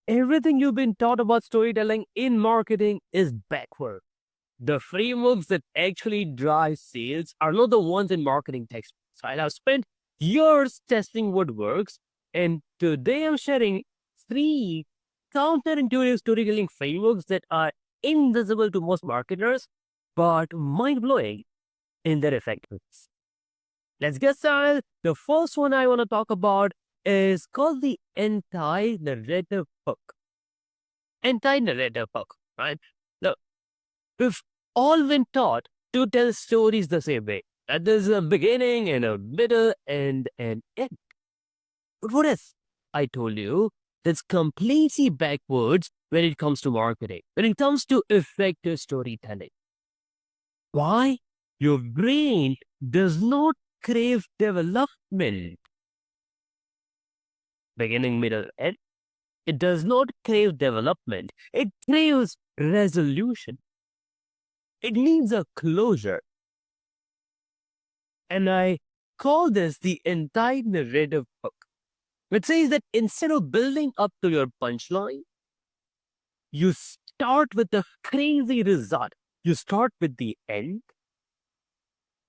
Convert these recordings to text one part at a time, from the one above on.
Everything you've been taught about storytelling in marketing is backward. The frameworks that actually drive sales are not the ones in marketing textbooks. Right? I've spent years testing what works, and today I'm sharing three counterintuitive storytelling frameworks that are invisible to most marketers, but mind blowing in their effectiveness. Let's get started. The first one I want to talk about is called the anti-narrative hook. Anti-narrative hook, right? Look, we've all been taught to tell stories the same way. That there's a beginning and a middle and an end. But what if I told you that's completely backwards when it comes to marketing, when it comes to effective storytelling? Why? Your brain does not crave development, beginning, middle, end. It does not crave development. It craves resolution. It needs a closure. And I call this the entire narrative hook, which says that instead of building up to your punchline, you start with the crazy result. You start with the end.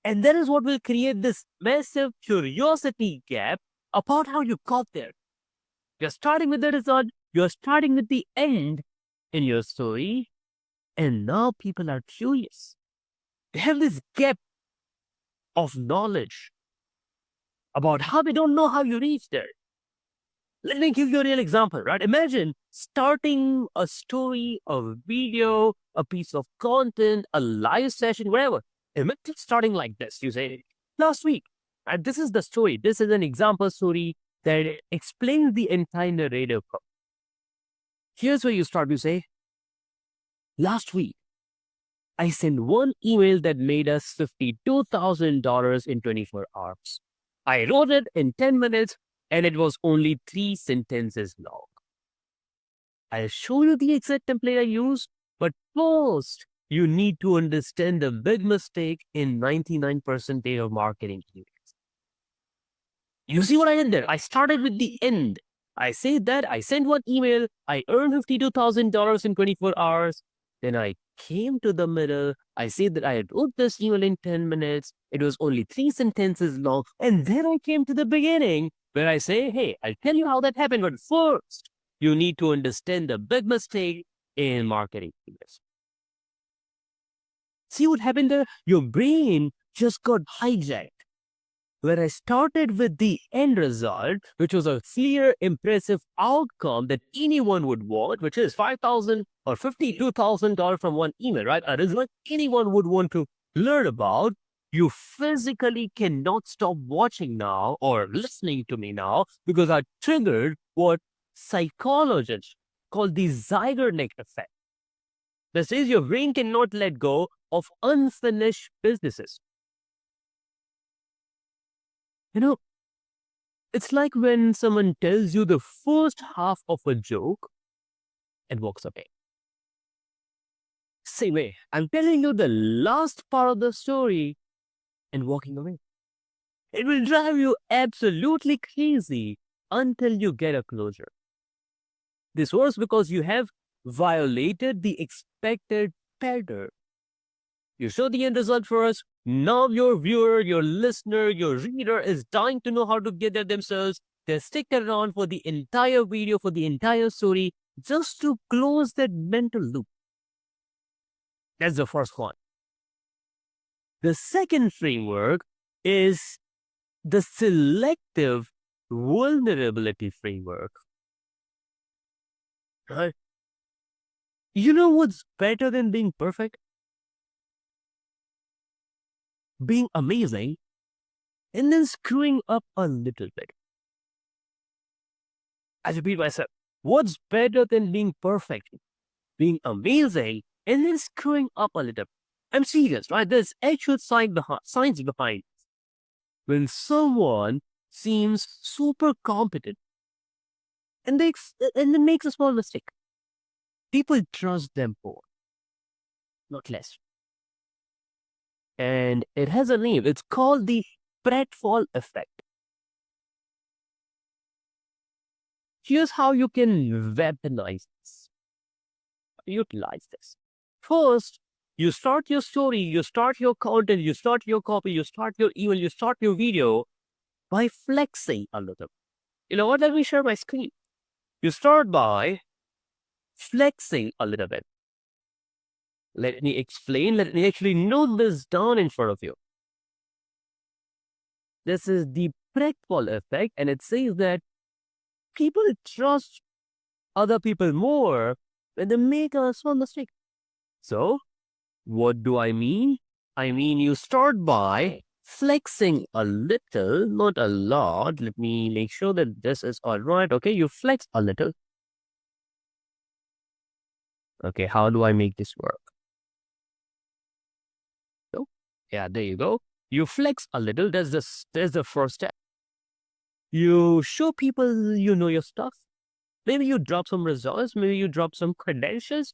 And that is what will create this massive curiosity gap about how you got there. You're starting with the result, you're starting with the end in your story, and now people are curious. They have this gap of knowledge about how they don't know how you reach there. Let me give you a real example, right? Imagine starting a story, a video, a piece of content, a live session, whatever. Imagine starting like this. You say, last week, and this is the story. This is an example story that explains the entire narrative. Here's where you start. You say, last week, I sent one email that made us $52,000 in 24 hours. I wrote it in 10 minutes and it was only 3 sentences long. I'll show you the exact template I used, but first, you need to understand the big mistake in 99% of marketing emails. You see what I did there? I started with the end. I said that I sent one email, I earned $52,000 in 24 hours. Then I came to the middle. I said that I wrote this email in 10 minutes. It was only 3 sentences long. And then I came to the beginning where I say, hey, I'll tell you how that happened. But first, you need to understand the big mistake in marketing emails. See what happened there? Your brain just got hijacked. Where I started with the end result, which was a clear, impressive outcome that anyone would want, which is $5,000 or $52,000 from one email, right? A result anyone would want to learn about. You physically cannot stop watching now or listening to me now because I triggered what psychologists call the Zeigarnik Effect. This is your brain cannot let go of unfinished businesses. You know, it's like when someone tells you the first half of a joke and walks away. Same way, I'm telling you the last part of the story and walking away. It will drive you absolutely crazy until you get a closure. This works because you have violated the expected pattern. You show the end result first. Now your viewer, your listener, your reader is dying to know how to get there themselves. They stick around for the entire video, for the entire story, just to close that mental loop. That's the first one. The second framework is the selective vulnerability framework. Right? You know what's better than being perfect? Being amazing and then screwing up a little bit. I repeat myself. What's better than being perfect? Being amazing and then screwing up a little. I'm serious, right? There's actual science behind it. When someone seems super competent and then makes a small mistake, people trust them more, not less. And it has a name. It's called the Pratfall Effect. Here's how you can weaponize this, utilize this. First, you start your story, you start your content, you start your copy, you start your email, you start your video by flexing a little. You know what? Let me share my screen. You start by flexing a little bit. Let me explain. Let me actually note this down in front of you. This is the Pratfall Effect, and it says that people trust other people more when they make a small mistake. So, what do I mean? I mean, you start by flexing a little, not a lot. Let me make sure that this is all right. Okay, you flex a little. Okay, how do I make this work? So, yeah, there you go. You flex a little. That's the first step. You show people you know your stuff. Maybe you drop some results. Maybe you drop some credentials.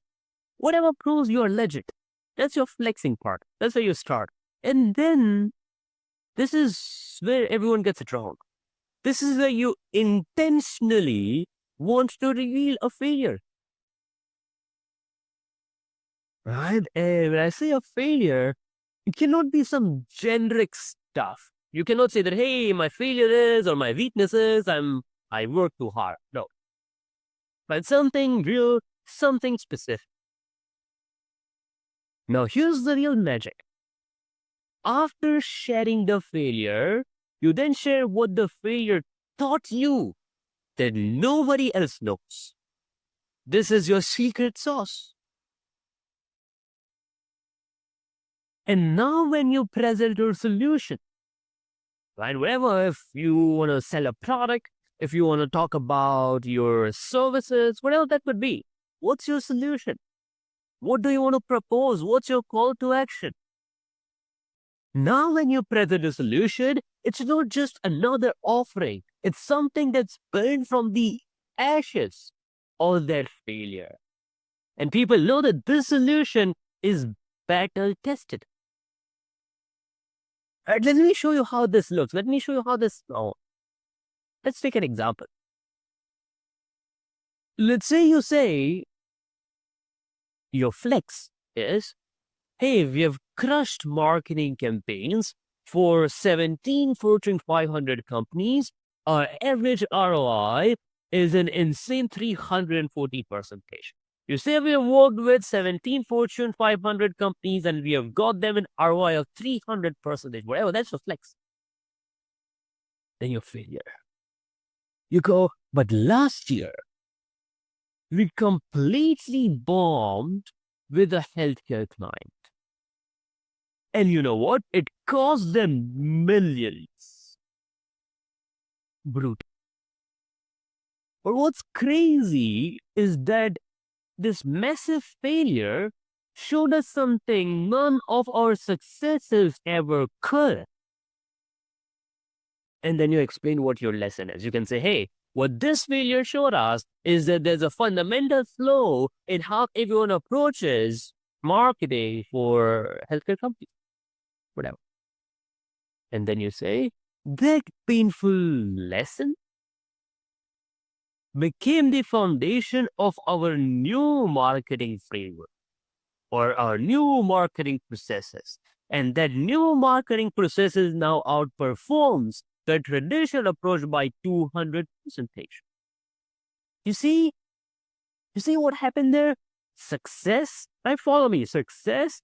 Whatever proves you're legit. That's your flexing part. That's where you start. And then this is where everyone gets it wrong. This is where you intentionally want to reveal a failure. Right? And when I say a failure, it cannot be some generic stuff. You cannot say that, hey, my failure is or my weakness is I work too hard. No. But something real, something specific. Now here's the real magic. After sharing the failure, you then share what the failure taught you that nobody else knows. This is your secret sauce. And now when you present your solution, right, wherever, if you want to sell a product, if you want to talk about your services, whatever that would be, what's your solution? What do you want to propose? What's your call to action? Now, when you present a solution, it's not just another offering. It's something that's born from the ashes of that failure. And people know that this solution is battle tested. Right, let me show you how this looks. Let me show you how this. Oh, let's take an example. Let's say you say your flex is, hey, we have crushed marketing campaigns for 17 Fortune 500 companies. Our average ROI is an insane 340%. You say we have worked with 17 Fortune 500 companies and we have got them an ROI of 300%. Whatever, that's your flex. Then your failure. You go, but last year, we completely bombed with a healthcare client. And you know what? It cost them millions. Brutal. But what's crazy is that this massive failure showed us something none of our successes ever could. And then you explain what your lesson is. You can say, hey, what this failure showed us is that there's a fundamental flaw in how everyone approaches marketing for healthcare companies. Whatever. And then you say, that painful lesson became the foundation of our new marketing framework or our new marketing processes. And that new marketing processes now outperforms the traditional approach by 200%. You see what happened there? Success, right? Follow me. Success,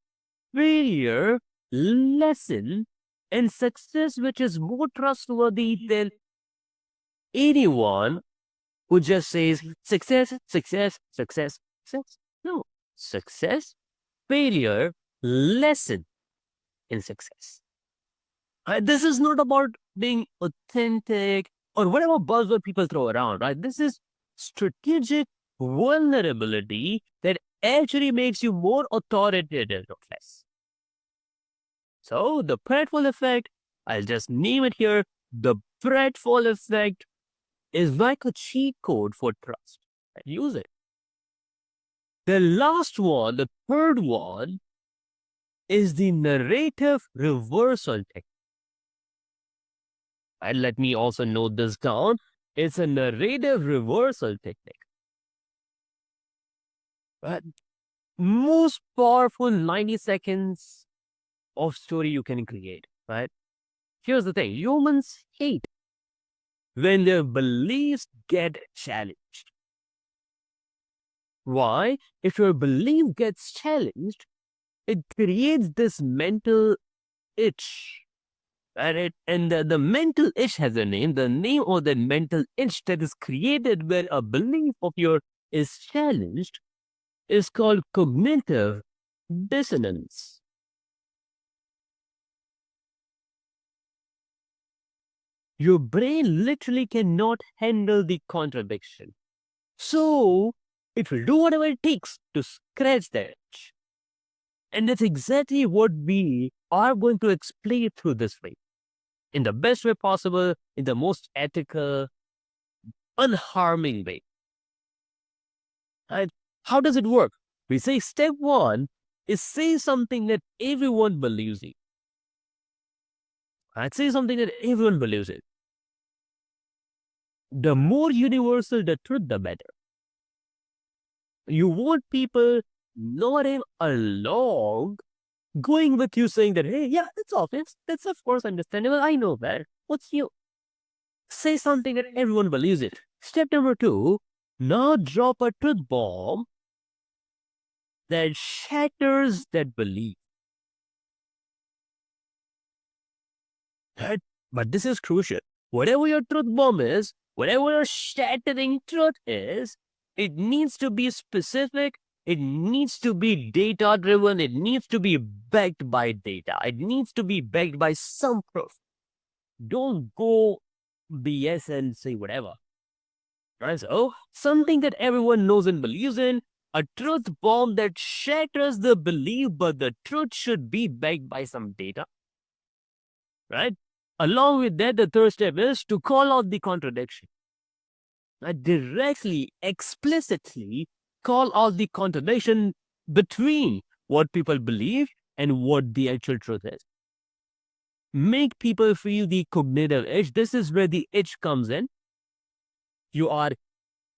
failure, lesson, and success which is more trustworthy than anyone who just says success, success, success, success. No. Success, failure, lesson in success. This is not about being authentic or whatever buzzword people throw around, right? This is strategic vulnerability that actually makes you more authoritative, not less. So the Pratfall Effect, I'll just name it here. The Pratfall Effect is like a cheat code for trust. Use it. The last one, the third one, is the narrative reversal technique. And let me also note this down. It's a narrative reversal technique. But most powerful 90 seconds of story you can create, right? Here's the thing. Humans hate when their beliefs get challenged. Why? If your belief gets challenged, it creates this mental itch. And the mental itch has a name. The name of that mental itch that is created when a belief of yours is challenged is called cognitive dissonance. Your brain literally cannot handle the contradiction. So it will do whatever it takes to scratch that itch. And that's exactly what we are going to explain through this way. In the best way possible, in the most ethical, unharming way. And how does it work? We say step one is say something that everyone believes in. I'd say something that everyone believes in. The more universal the truth, the better. You want people nodding along, going with you saying that, hey, yeah, that's obvious. That's of course understandable. I know that. What's you? Say something that everyone believes in. Step number two, now drop a truth bomb that shatters that belief. Right? But this is crucial. Whatever your truth bomb is, whatever your shattering truth is, it needs to be specific. It needs to be data driven. It needs to be backed by data. It needs to be backed by some proof. Don't go BS and say whatever. Right? So, something that everyone knows and believes in, a truth bomb that shatters the belief, but the truth should be backed by some data. Right? Along with that, the third step is to call out the contradiction. Directly, explicitly call out the contradiction between what people believe and what the actual truth is. Make people feel the cognitive itch. This is where the itch comes in. You are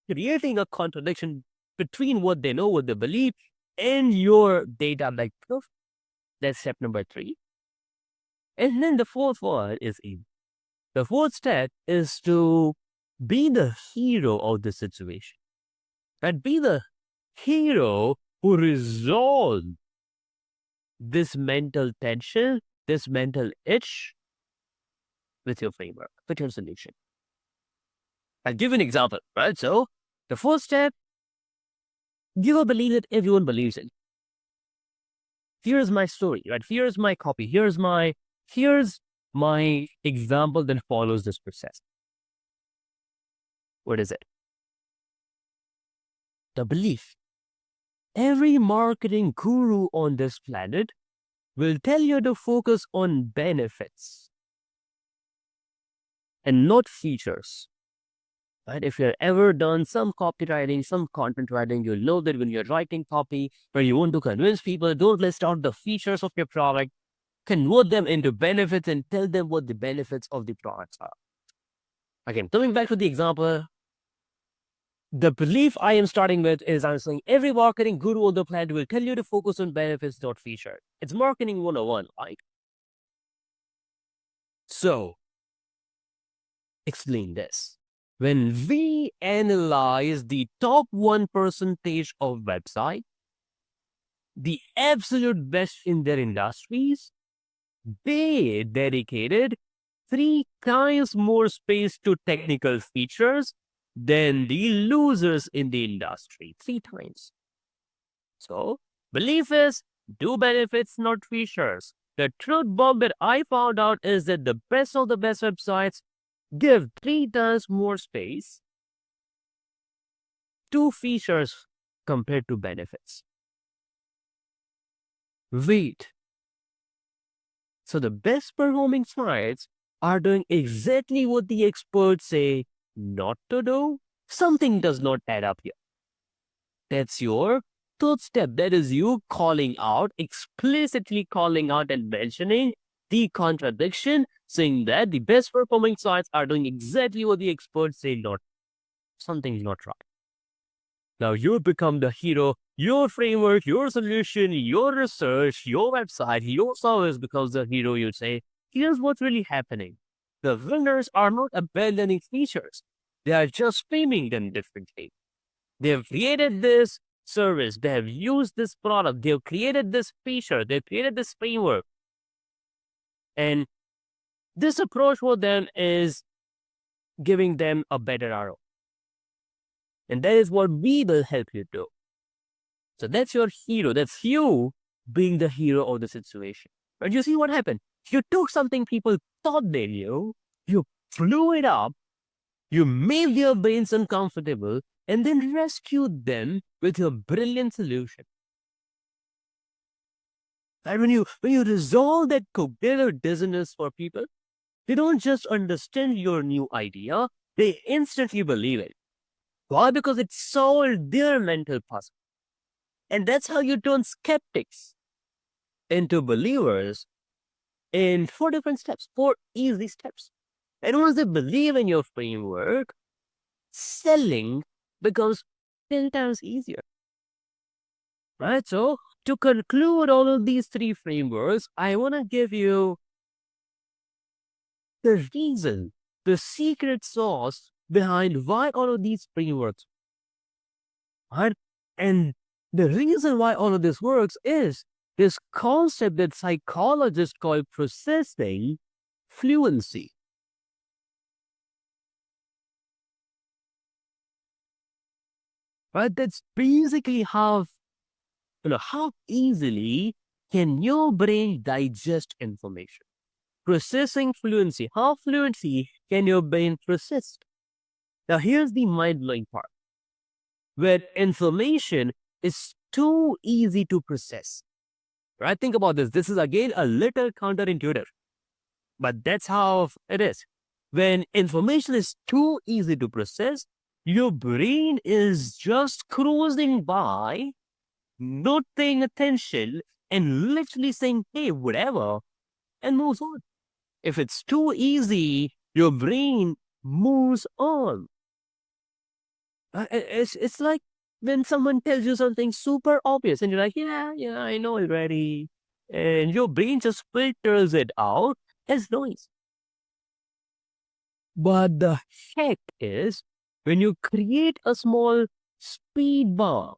creating a contradiction between what they know, what they believe, and your data like proof. That's step number three. And then the fourth one is in. The fourth step is to be the hero of the situation. And be the hero who resolves this mental tension, this mental itch with your framework, with your solution. I'll give an example, right? So the first step, give a belief that everyone believes in. Here's my story, right? Here's my copy. Here's my example that follows this process. What is it? The belief. Every marketing guru on this planet will tell you to focus on benefits and not features. Right? If you've ever done some copywriting, some content writing, you'll know that when you're writing copy, where you want to convince people, don't list out the features of your product, convert them into benefits and tell them what the benefits of the products are. Again, coming back to the example, the belief I am starting with is I'm saying every marketing guru on the planet will tell you to focus on benefits, not features. It's marketing 101, right? So, explain this. When we analyze the top 1% of website, the absolute best in their industries, they dedicated 3 times more space to technical features than the losers in the industry. 3 times. So, belief is do benefits, not features. The truth bomb that I found out is that the best of the best websites give 3 times more space to features compared to benefits. Wait. So the best performing sites are doing exactly what the experts say not to do? Something does not add up here. That's your third step. That is you calling out, explicitly calling out and mentioning the contradiction saying that the best performing sites are doing exactly what the experts say not. Something's not right. Now you become the hero. Your framework, your solution, your research, your website, your service becomes the hero. You say, here's what's really happening. The winners are not abandoning features. They are just framing them differently. They have created this service. They have used this product. They have created this feature. They have created this framework. And this approach for them is giving them a better ROI. And that is what we will help you do. So that's your hero. That's you being the hero of the situation. But you see what happened? You took something people thought they knew, you blew it up, you made their brains uncomfortable, and then rescued them with your brilliant solution. And when you resolve that cognitive dissonance for people, they don't just understand your new idea, they instantly believe it. Why? Because it solved their mental puzzle. And that's how you turn skeptics into believers in 4 different steps, 4 easy steps. And once they believe in your framework, selling becomes 10 times easier. Right? So, to conclude all of these 3 frameworks, I want to give you the reason, the secret sauce behind why all of these frameworks, right? And the reason why all of this works is this concept that psychologists call processing fluency. Right? That's basically how easily can your brain digest information? Processing fluency. How fluency can your brain process? Now, here's the mind-blowing part. Where information is too easy to process. Right? Think about this. This is again a little counterintuitive, but that's how it is. When information is too easy to process, your brain is just cruising by, not paying attention, and literally saying, hey, whatever, and moves on. If it's too easy, your brain moves on. It's like when someone tells you something super obvious and you're like, yeah, I know already. And your brain just filters it out as noise. But the heck is when you create a small speed bump,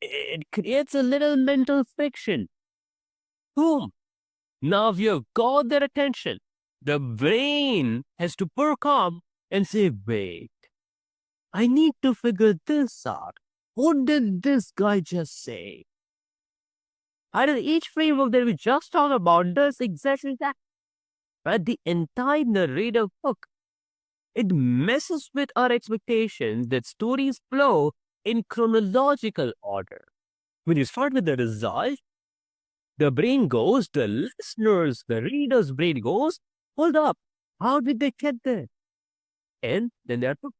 it creates a little mental friction. Boom. Now you've got their attention. The brain has to perk up and say, wait, I need to figure this out. What did this guy just say? And each framework that we just talked about does exactly that. Right? The entire narrative hook. It messes with our expectations that stories flow in chronological order. When you start with the result, the brain goes, the reader's brain goes, hold up, how did they get there? And then they're hooked.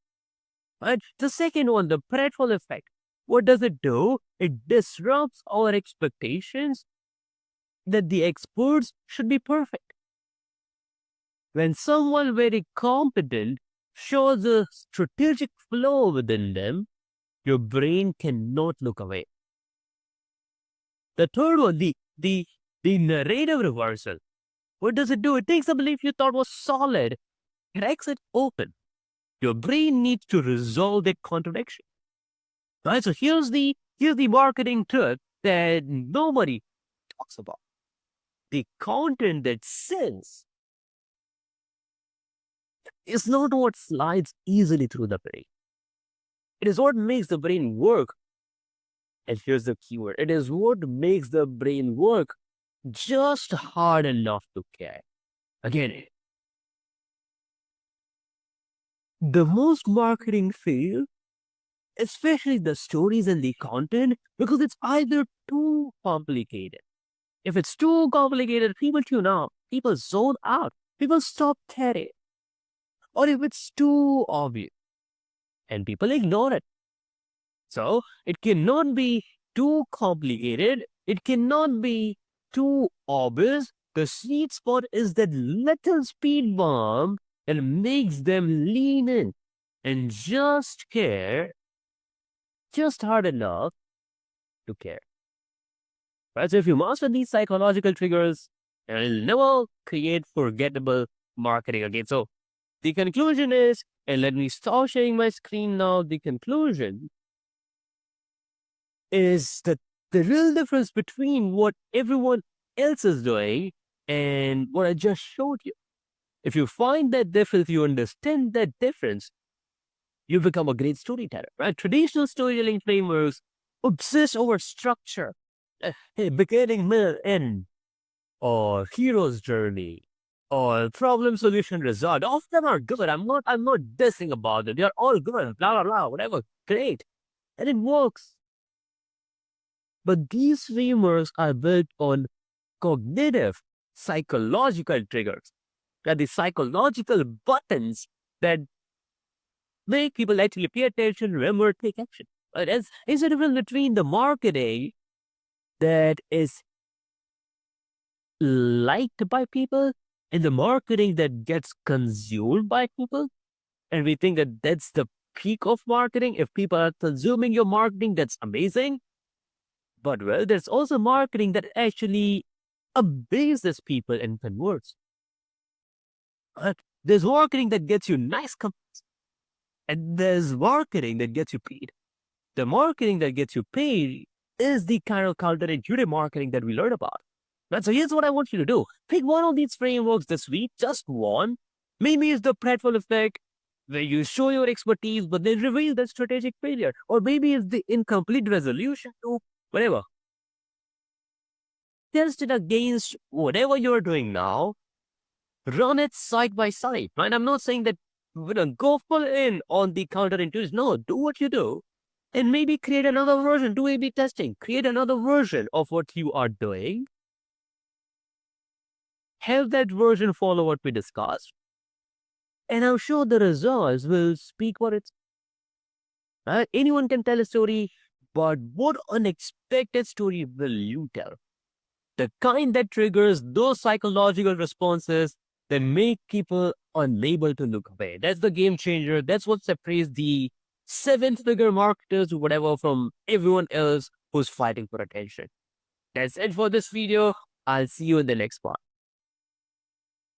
Right? The second one, the Pratfall Effect. What does it do? It disrupts our expectations that the experts should be perfect. When someone very competent shows a strategic flow within them, your brain cannot look away. The third one, the narrative reversal. What does it do? It takes a belief you thought was solid, cracks it open. Your brain needs to resolve that contradiction. Right? So here's the marketing truth that nobody talks about. The content that sells is not what slides easily through the brain. It is what makes the brain work. And here's the keyword. It is what makes the brain work just hard enough to care. Again, the most marketing fail, especially the stories and the content, because it's either too complicated. If it's too complicated, people tune out, people zone out, people stop caring. Or if it's too obvious and people ignore it. So it cannot be too complicated, it cannot be too obvious, The sweet spot is that little speed bump that makes them lean in and just care, just hard enough to care. Right? So if you master these psychological triggers, you'll never create forgettable marketing again. So the conclusion is, and let me start sharing my screen now. The conclusion is that the real difference between what everyone else is doing and what I just showed you. If you find that difference, you understand that difference, you become a great storyteller, right? Traditional storytelling frameworks obsess over structure, beginning, middle, end, or hero's journey, or problem solution result. All of them are good. I'm not dissing about it. They're all good. Blah blah blah. Whatever. Great. And it works. But these frameworks are built on cognitive, psychological triggers. That the psychological buttons that make people actually pay attention, remember, take action. But is the difference between the marketing that is liked by people and the marketing that gets consumed by people. And we think that that's the peak of marketing. If people are consuming your marketing, that's amazing. But well, there's also marketing that actually abases people and converts. There's marketing that gets you nice companies, and there's marketing that gets you paid. The marketing that gets you paid is the kind of counterintuitive marketing that we learned about. Right? So here's what I want you to do. Pick one of these frameworks this week, just one. Maybe it's the Pratfall Effect, where you show your expertise but then reveal the strategic failure. Or maybe it's the incomplete resolution to whatever. Test it against whatever you're doing now. Run it side by side. Right? I'm not saying that go full in on the counterintuitive. No, do what you do and maybe create another version. Do A/B testing. Create another version of what you are doing. Have that version follow what we discussed. And I'm sure the results will speak for itself. Anyone can tell a story, but what unexpected story will you tell? The kind that triggers those psychological responses that make people unable to look away. That's the game changer. That's what separates the seven-figure marketers or whatever from everyone else who's fighting for attention. That's it for this video. I'll see you in the next part.